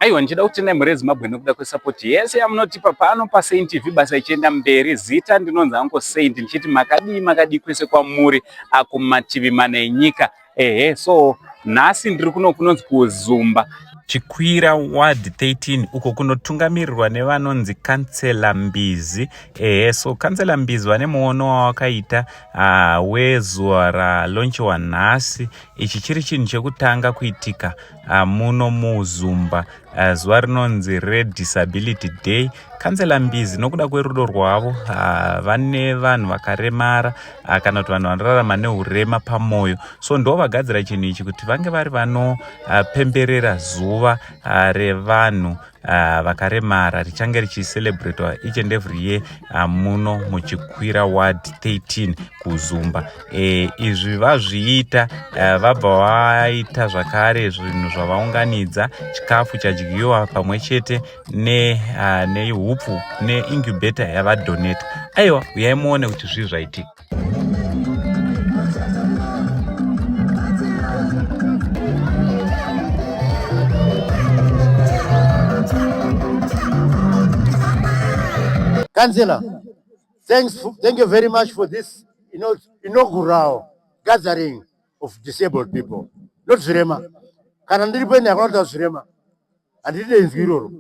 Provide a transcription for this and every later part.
Aiwa, ndichida kuti nemhuri yeZimbabwe nekuda kwesapoti yese yamunotipa pano paSaint TV basa ichienda mberi. Zita ndinonzi hangu Saint, ndichiti makadii kwese kwamuri kumativi mana enyika. So nhasi ndiri kuno kunonzi kuZumba chikwira ward 13 uko kunotungamirirwa nevanonzi kansela MBIZI. So kansela MBIZI vane muono wawakaita wezuva ralonchiwa nhasi. Ichi chiri chinhu chekutanga kuitika muno muZumba, zuva rinonzi reDisability Day. Kansela MBIZI nokuda kwerudo rwavo vane vanhu vakaremara kana kuti vanhu vanorarama neurema pamwoyo. So ndo vagadzira chinhu ichi kuti vange vari vanopemberera zuva revanhu vakaremara richange richicelebratewa each and every year muno muchikwira ward 13 kuZumba. Izvi vazviita vabva vaita zvakare zvinhu zvavaunganidza chikafu chadyiwa pamwe chete nehupfu neincubator yavadoneta. Aiwa, uyai muone kuti zvii zvaitika. Councillor, thank you very much for this inaugural gathering of disabled people. Not Zurema. Kana ndiripo ndakanota Zurema. Andide nzwiroro.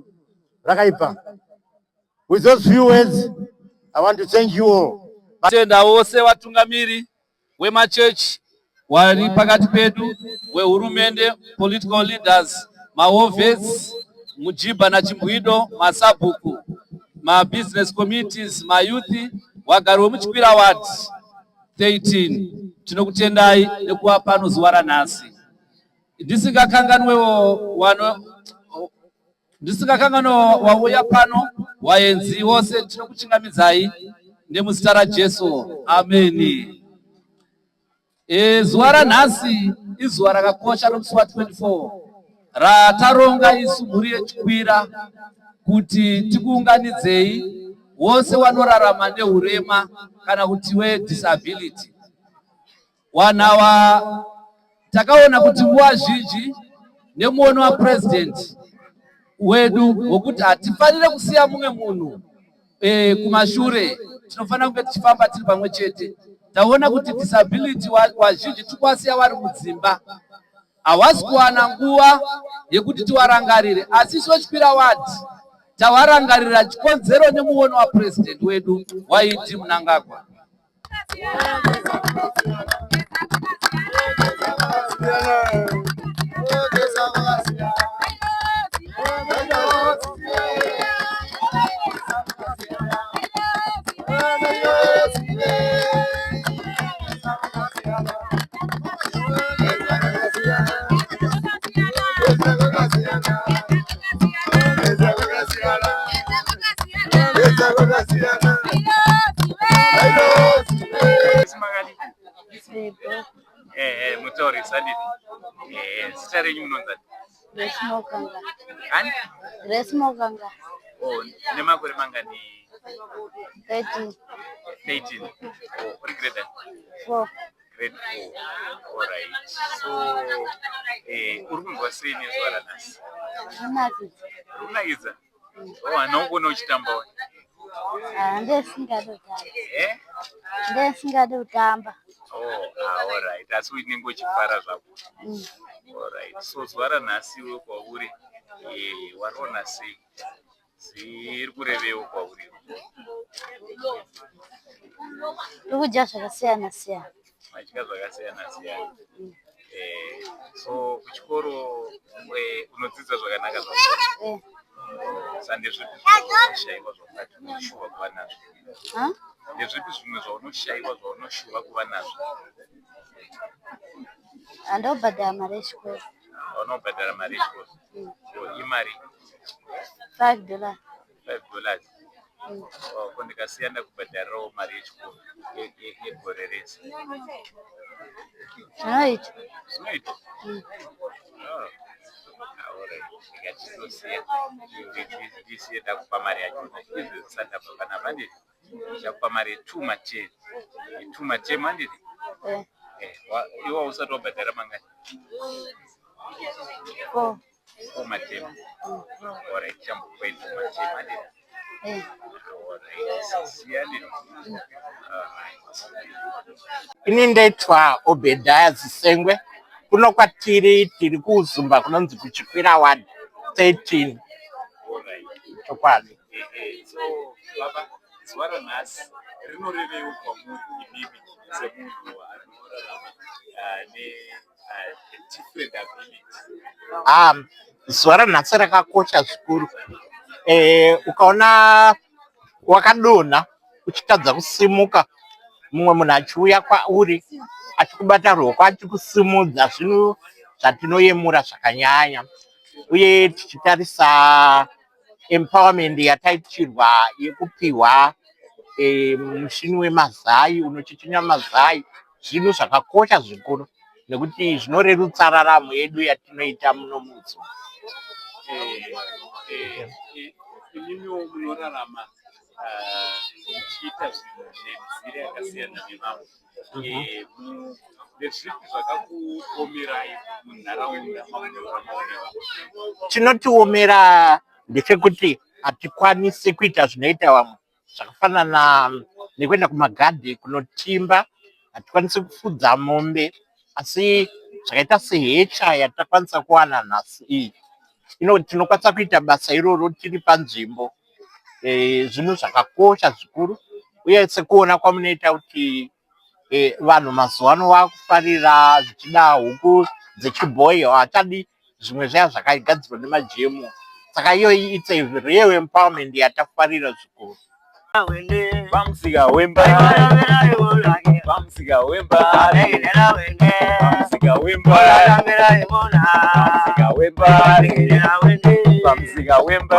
Rakaipa. With those few words, I want to thank you all. Tenda wose watungamiri wemachechi wari pakati pedu, wehurumende, political leaders, maofesi, Mujiba na Chimbwido, masabhuku, ma business committees, ma youth, wagari wemuchikwira ward 13. Tinokutendai nekuva pano zuva ranhasi. Ndisingakanganwa wauya pano waenzi wose tinokuchingamidzai nemuzita raJesu. Ameni. Zuva ranhasi izuva rakakosha nomusi wa24 rataronga isu mhuri yechikwira kuti tikuunganidzei wose wanorarama neurema kana kuti wedisability. Wanawa takaona kuti nguva zhinji nemuono wapresident wedu wokuti hatifanire kusiya mumwe munhu kumashure, tinofanira kunge tichifamba tiri pamwe chete. Taona kuti disability wazhinji tikwasiya vari mudzimba, havasi kuwana nguva yekuti tiwarangarire, asi isu wechikwira ward tawarangarira chikonzero nemuono wapresident wedu YeJiti Mnangagwa. Mutori sandi. Sitare nyunonza. Resmokanga. Ani? Resmokanga. Oh, nemakore mangani 13. 18. Oh, what grade? 4. Grade 4. All right. So, urumva sei nezuva ranhasi? Unaiza? Oh, anongona uchitamba. Ndesingade kutamba. Oh, all right. Asi unenge uchifara zvako. All right. So zuva ranhasi wewe kwauri wariona sei? Zviri kurevewo kwauri? Kudya zvakasiyana siyana. Madya zvakasiyana siyana. So kuchikoro unodzidza zvakanaka zvako? Sande zvipi zvaunoshayiwa zvakati unoshuva kuva nazvo? Ndezvipi zvimwe zvaunoshayiwa zvaunoshuva kuva nazvo? Andobhadhara mari yechikoro. Unobhadhara mari yechikoro? Imari? $5. $5. Ko ndikasiya kubhadharawo mari yechikoro yegore rese. Zvinoita. Zvinoita? Ndikatizosiya ndisiye ndakupa mari yachona izvi zvisandapa panapa nditi ndichakupa mari yeTuma nditi. Iwe usati wabhadhara mangani? 4. Matema. Alright, chambo kwetu matema ndio. Ini ndaitwa Obedaya Zisengwe kuno kwatiri tiri kuZumba kunonzi kuchikwira ward 13. Chokwadi. So baba swara nhasi rinorevei kwamuri ibibi semunhu anorarama different ability. Swara nhasi rakakosha zvikuru. Ukaona wakadonha uchitadza kusimuka, mumwe munhu achiuya kwauri achikubata ruoko achikusimudza, zvinhu zvatinoyemura zvakanyanya. Uye tichitarisa empowerment yataitirwa yekupiwa mushini wemazai unochichinya mazai, zvinhu zvakakosha zvikuru nekuti zvinorerutsa raramo yedu yatinoita muno muZumba. Imimiwo munorarama muchiita zvinhu nenzira yakasiyana nemamwe. Ndezvipi zvakakuomerai munharaunda mamunorarama? Chinotiomera ndechekuti hatikwanisi kuita zvinoita vamwe, zvakafanana nekuenda kumagadhi kunotimba, hatikwanisi kufudza mombe, asi zvakaita sehecha yatakwanisa kuwana nhasi iyi, tinokwanisa kuita basa iroro tiri panzvimbo. Zvinhu zvakakosha zvikuru, uye sekuona kwamunoita kuti vanhu mazuva ano vakufarira zvichida huku dzechibhoyi, havachadi zvimwe zvaya zvakagadzirwa nemajemu. Saka iyo it's a real empowerment yatafarira zvikuru. Pamusika wemba, pamusika wemba, pamusika wemba, pamusika wemba, pamusika wemba,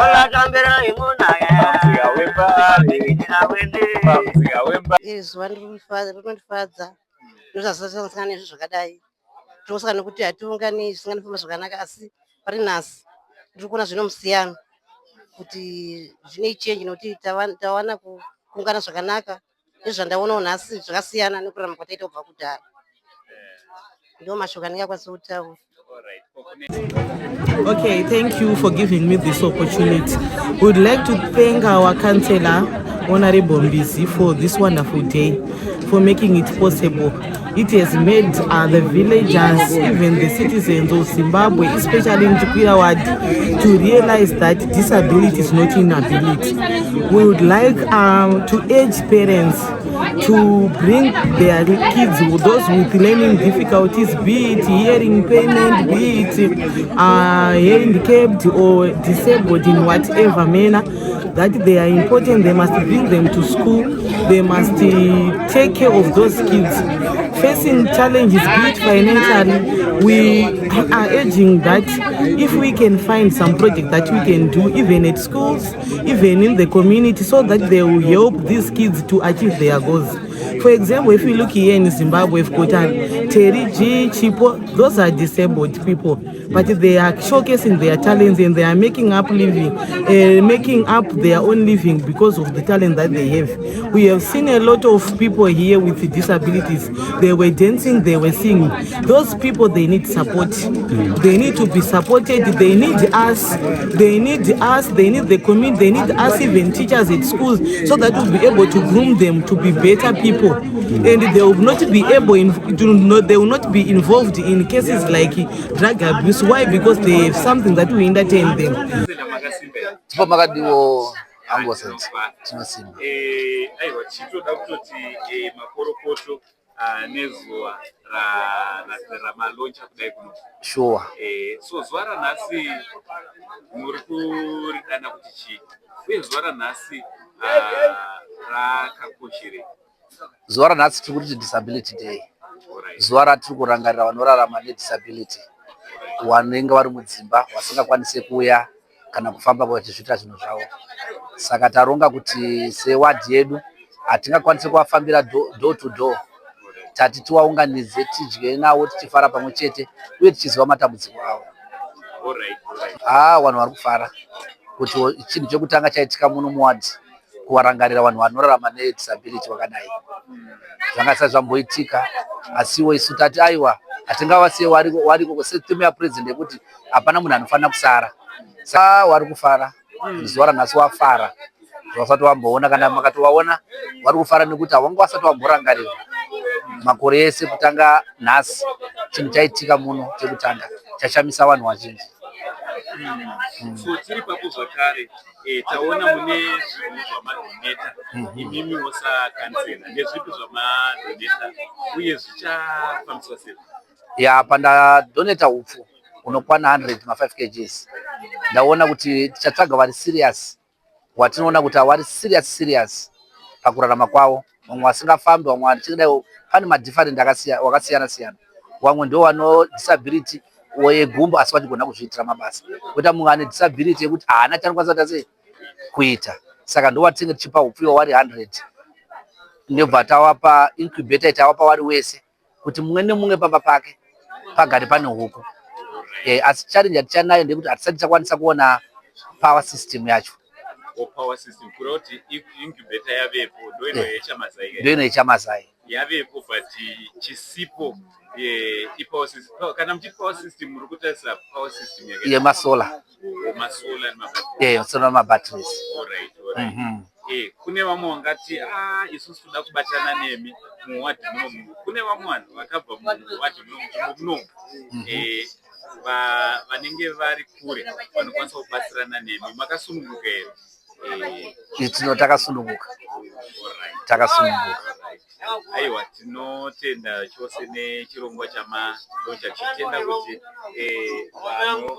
pamusika wemba. Zuva rinondifadza ndozvasasangana nezvo zvakadai. Tinosaka nekuti hatiungani zvisingandifamba zvakanaka, asi pari nhasi ndiri kuona zvinomusiyana kuti zvine change nokuti tawana kuungana zvakanaka. Nezvandaonawo nhasi zvakasiyana nekurarama kwataita kubva kudhara. Ndo mashoko andingakwanisa kutaura. Okay, thank you for giving me this opportunity. We would like to thank our councillor, Honorable MBIZI, for this wonderful day, for making it possible. It has made the villagers, even the citizens of Zimbabwe, especially in Chikwira ward, to realize that disability is not inability. We would like to urge parents to bring their kids, those with learning difficulties, be it hearing impairment, be it handicapped or disabled in whatever manner, that they are important. They must bring them to school. They must take care of those kids facing challenges, be it financially. We are urging that if we can find some project that we can do, even at schools, even in the community, so that they will help these kids to achieve their goals. For example, if we look here in Zimbabwe, we've got Terry G, Chipo, those are disabled people, but they are showcasing their talents and they are making up their own living because of the talent that they have. We have seen a lot of people here with disabilities. They were dancing, they were singing. Those people, they need support. They need to be supported. They need us. They need the community. They need us, even teachers at schools, so that we'll be able to groom them to be better people. And they will not be they will not be involved in cases like drug abuse. Why? Because they have something that will entertain them. Sure. So zwara nasi muri kuridana kuti chi. Uye zwara nasi rakakoshere. Zuva ranhasi tiri kuti disability day. Zuva ratiri kurangarira vanorarama nedisability, vanenge vari mudzimba vasingakwanise kuuya kana kufamba vachizviita zvinhu zvavo. Saka taronga kuti sewadi yedu hatingakwanise kuvafambira door to door. Tati tivaunganidze, tidye navo, tichifara pamwe chete uye tichiziva matambudziko avo. Vanhu vari kufara kuti chinhu chekutanga chaitika muno muwadi kuvarangarira vanhu vanorarama nedisability vakadai. Zvanga zvamboitika, asiwo isu tati aiwa Hatingavasiye wariko system ya president yekuti hapana munhu anofanira kusara. Saka wari kufara zuva ranhasi wafara. Vasati wamboona kana makatovaona vari kufara nekuti havanga vasati wamborangarira makore ese kutanga nhasi chinhu chaitika muno chekutanga chashamisa vanhu vazhinji. So tiri papo zvakare taona mune zvinhu zvamadoneta imimi osakansela ndezvipi zvamadoneta uye zvichafambiswa sei? Ya pandadoneta upfu unokwana 105 kgs ndaona kuti tichatsvaga vari serious watinoona kuti havari serious pakurarama kwavo. Vamwe vasingafambi, vamwe vachidai pane madifferent akasiyana-siyana. Vamwe ndo vano disability yegumbo asi vachigona kuzviitira mabasa. Koita mumwe ane disability yekuti haana chanokwanisa kuita. Saka ndo watinge tichipa upfu wari 100 ndobva tavapa incubator tavapa wari wese kuti mumwe nemumwe pamba pake pagare pane huku. Asi challenge tichanayo ndekuti hatisati tichakwanisa kuona power system yacho. Power system kuroti incubator yavepo ndoino yechamazai yavepo but chisipo power system kana mchiti power system muri kutarisa power system yemasola solar mabatteries. Alright. Kune vamwe vangati isusu toda kubatana nemi muwadi munomu. Kune vamwe vanhu vakabva muwadi munomu vanenge vari kure vanokwanisa kubatsirana nemi. Makasununguka here? Takasununguka. Aiwa, tinotenda chose nechirongwa chamadonja chitenda kuti vanhu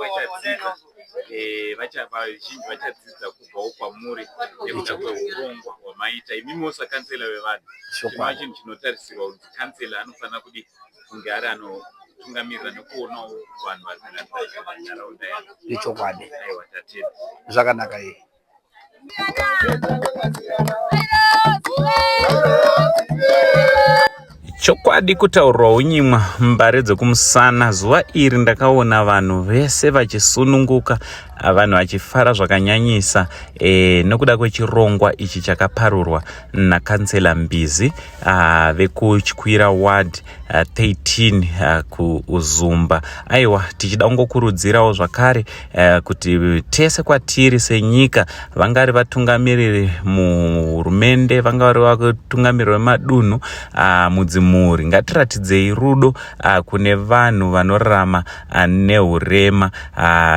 vazhinji vachadzidza kubvawo kwamuri nekuda kweurongwa hwamaita. Imimi osakansela vevanhu chima chinhu chinotarisirwa kuti kansela anofanira kudi kunge ari anotungamirira nekuonawo vanhu vari munharaunda yavo. Ichokwadi. Aiwa, tatenda zvakanaka iyi. Chokwadi kutaurwawo nyimwa mbare dzekumusana. Zuva iri ndakaona vanhu vese vachisununguka, vanhu vachifara zvakanyanyisa nekuda kwechirongwa ichi chakaparurwa nakansela MBIZI vekuchikwira ward 13 kuuzumba. Aiwa, tichida kungokurudzirawo zvakare kuti tese kwatiri senyika, vangari vatungamiriri muhurumende, vangari vatungamiriri vemadunhu, mudzimuri, ngatiratidzei rudo kune vanhu vanorarama nehurema,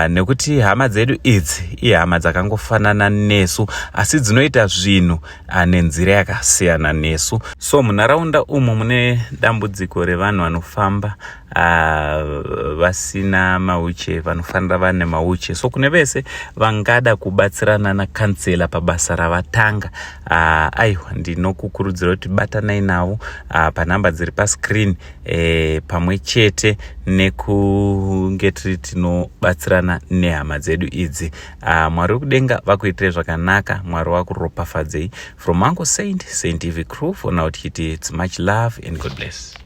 nekuti hama dzedu idzi ihama dzakangofanana nesu asi dzinoita zvinhu nenzira yakasiyana nesu. So munharaunda umo mune dambudziko revanhu vanofamba vasina mauche, vanofanira vane mauche. So kune vese vangada kubatsirana nakansela pabasa ravatanga, aiwa, ndinokukurudzira kuti batanai navo panhamba dziri pascreen, pamwe chete nekunge tiri tinobatsirana nehama dzedu idzi. Mwari wekudenga vakuitire zvakanaka, Mwari wakuropafadzei. From Uncle Saint TV crew, for now, it's much love and God bless.